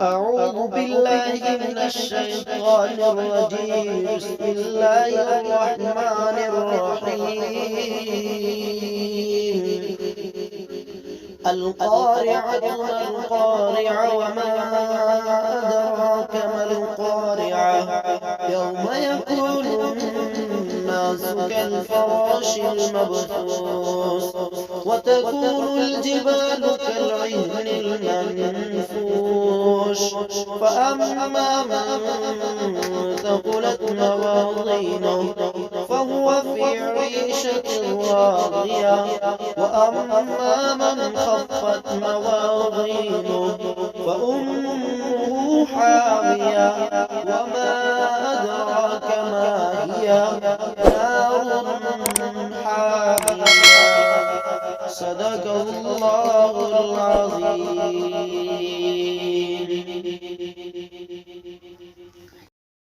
أعوذ بالله من الشيطان الرجيم. بسم الله الرحمن الرحيم. القارعة ما القارعة وما أدراك ما القارعة يوم يكون الناس كالفراش المبثوث وتكون الجبال كالعهن المنفوش فأما من ثقلت موازينه فهو في عيشة راضية وأما من خفت موازينه فأمه حاوية وما أدراك ما هي نار حامية. صدق الله العظيم.